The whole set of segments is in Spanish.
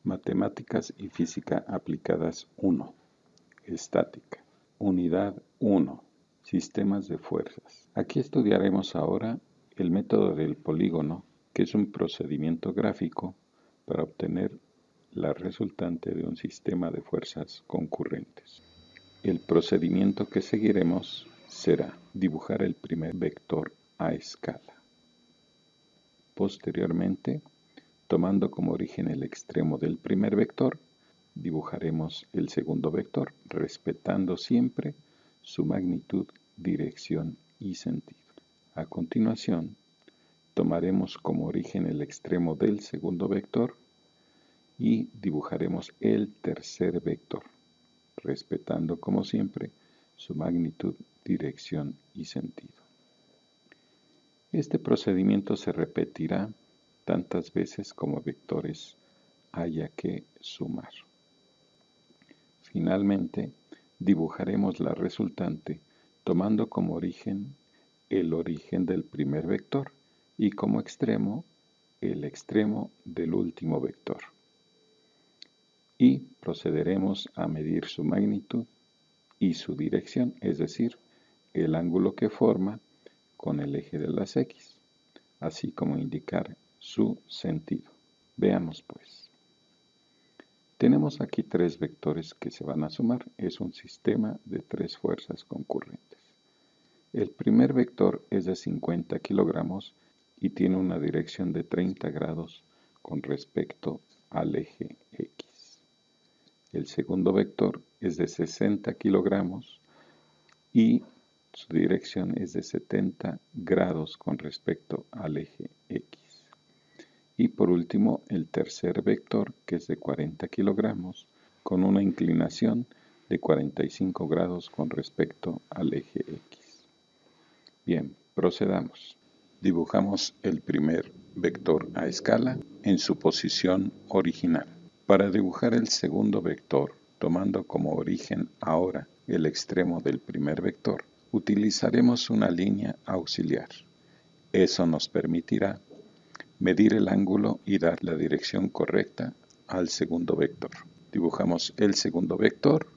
Matemáticas y Física Aplicadas 1. Estática. Unidad 1. Sistemas de fuerzas. Aquí estudiaremos ahora el método del polígono, que es un procedimiento gráfico para obtener la resultante de un sistema de fuerzas concurrentes. El procedimiento que seguiremos será dibujar el primer vector a escala. Posteriormente, tomando como origen el extremo del primer vector, dibujaremos el segundo vector, respetando siempre su magnitud, dirección y sentido. A continuación, tomaremos como origen el extremo del segundo vector y dibujaremos el tercer vector, respetando como siempre su magnitud, dirección y sentido. Este procedimiento se repetirá tantas veces como vectores haya que sumar. Finalmente, dibujaremos la resultante tomando como origen el origen del primer vector y como extremo el extremo del último vector. Y procederemos a medir su magnitud y su dirección, es decir, el ángulo que forma con el eje de las X, así como indicar su sentido. Veamos pues. Tenemos aquí tres vectores que se van a sumar. Es un sistema de tres fuerzas concurrentes. El primer vector es de 50 kilogramos y tiene una dirección de 30 grados con respecto al eje X. El segundo vector es de 60 kilogramos y su dirección es de 70 grados con respecto al eje X. Y por último, el tercer vector, que es de 40 kilogramos, con una inclinación de 45 grados con respecto al eje X. Bien, procedamos. Dibujamos el primer vector a escala en su posición original. Para dibujar el segundo vector, tomando como origen ahora el extremo del primer vector, utilizaremos una línea auxiliar. Eso nos permitirá medir el ángulo y dar la dirección correcta al segundo vector. Dibujamos el segundo vector,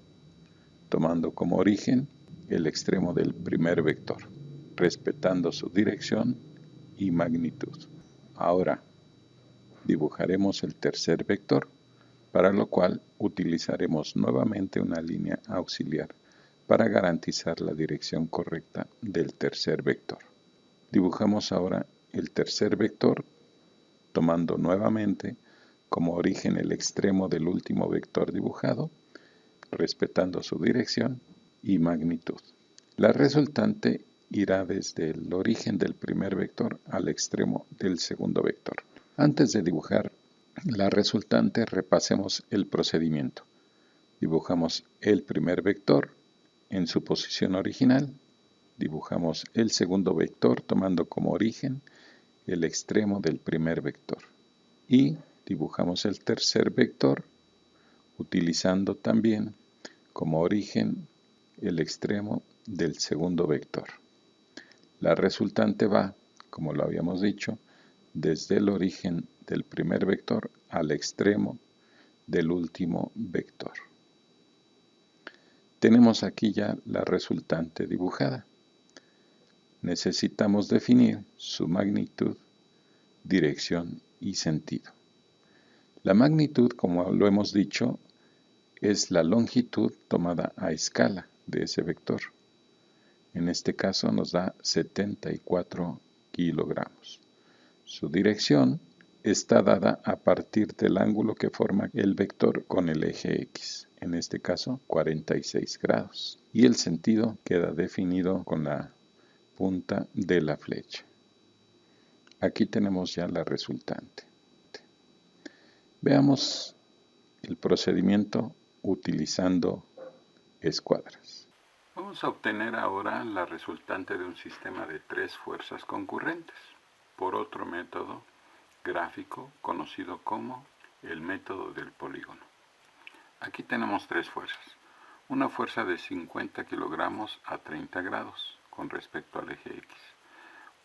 tomando como origen el extremo del primer vector, respetando su dirección y magnitud. Ahora, dibujaremos el tercer vector, para lo cual utilizaremos nuevamente una línea auxiliar para garantizar la dirección correcta del tercer vector. Dibujamos ahora el tercer vector, tomando nuevamente como origen el extremo del último vector dibujado, respetando su dirección y magnitud. La resultante irá desde el origen del primer vector al extremo del segundo vector. Antes de dibujar la resultante, repasemos el procedimiento. Dibujamos el primer vector en su posición original, dibujamos el segundo vector tomando como origen el extremo del primer vector y dibujamos el tercer vector utilizando también como origen el extremo del segundo vector. La resultante va, como lo habíamos dicho, desde el origen del primer vector al extremo del último vector. Tenemos aquí ya la resultante dibujada. Necesitamos definir su magnitud, dirección y sentido. La magnitud, como lo hemos dicho, es la longitud tomada a escala de ese vector. En este caso nos da 74 kilogramos. Su dirección está dada a partir del ángulo que forma el vector con el eje X, en este caso 46 grados. Y el sentido queda definido con la punta de la flecha. Aquí tenemos ya la resultante. Veamos el procedimiento utilizando escuadras. Vamos a obtener ahora la resultante de un sistema de tres fuerzas concurrentes por otro método gráfico conocido como el método del polígono. Aquí tenemos tres fuerzas. Una fuerza de 50 kilogramos a 30 grados con respecto al eje X.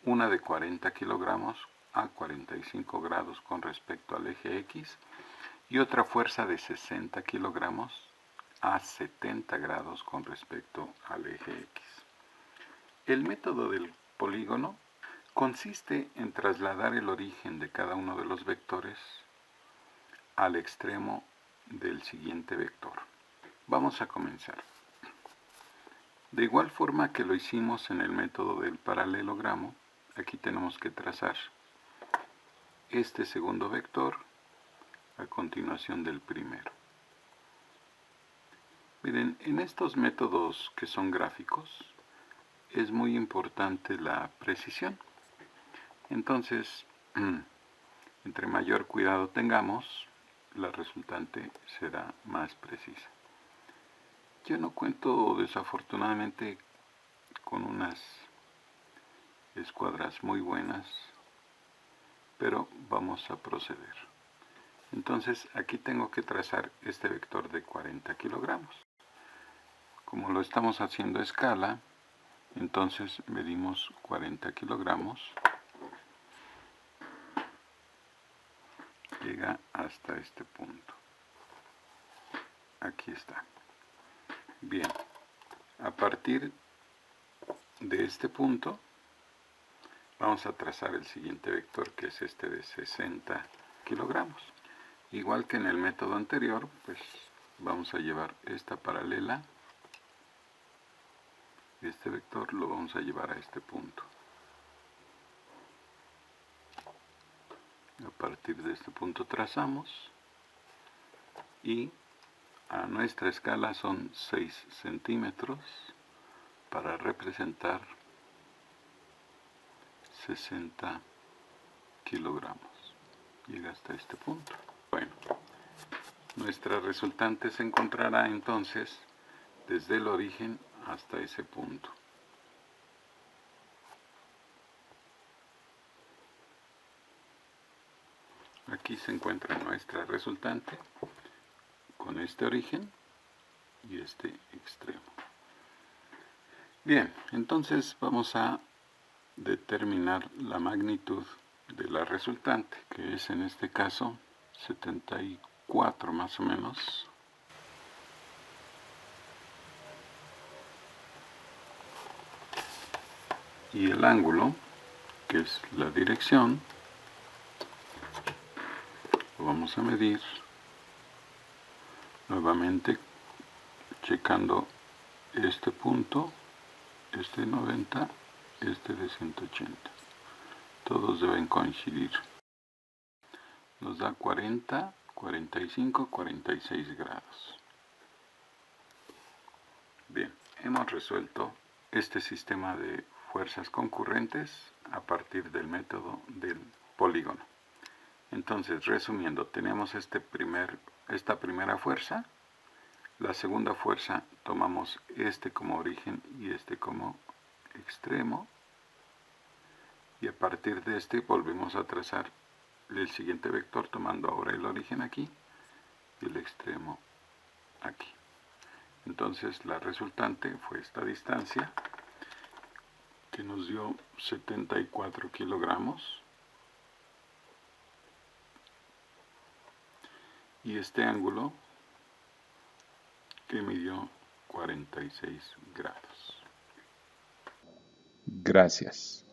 Una de 40 kilogramos a 45 grados con respecto al eje X. y otra fuerza de 60 kilogramos a 70 grados con respecto al eje X. El método del polígono consiste en trasladar el origen de cada uno de los vectores al extremo del siguiente vector. Vamos a comenzar. De igual forma que lo hicimos en el método del paralelogramo, aquí tenemos que trazar este segundo vector a continuación del primero. Miren, en estos métodos que son gráficos es muy importante la precisión. Entonces, entre mayor cuidado tengamos, la resultante será más precisa. Yo no cuento desafortunadamente con unas escuadras muy buenas, pero vamos a proceder. Entonces aquí tengo que trazar este vector de 40 kilogramos. Como lo estamos haciendo a escala, entonces medimos 40 kilogramos. Llega hasta este punto. Aquí está. Bien, a partir de este punto vamos a trazar el siguiente vector, que es este de 60 kilogramos. Igual que en el método anterior, pues vamos a llevar esta paralela. Este vector lo vamos a llevar a este punto. A partir de este punto trazamos y a nuestra escala son 6 centímetros para representar 60 kilogramos. Llega hasta este punto. Bueno, nuestra resultante se encontrará entonces desde el origen hasta ese punto. Aquí se encuentra nuestra resultante con este origen y este extremo. Bien, entonces vamos a determinar la magnitud de la resultante, que es en este caso 74 más o menos. Y el ángulo, que es la dirección, lo vamos a medir nuevamente checando este punto, este de 90, este de 180. Todos deben coincidir. Nos da 40, 45, 46 grados. Bien, hemos resuelto este sistema de fuerzas concurrentes a partir del método del polígono. Entonces, resumiendo, tenemos esta primera fuerza. La segunda fuerza tomamos este como origen y este como extremo. Y a partir de este volvemos a trazar el siguiente vector tomando ahora el origen aquí y el extremo aquí. Entonces la resultante fue esta distancia que nos dio 74 kilogramos y este ángulo que midió 46 grados. Gracias.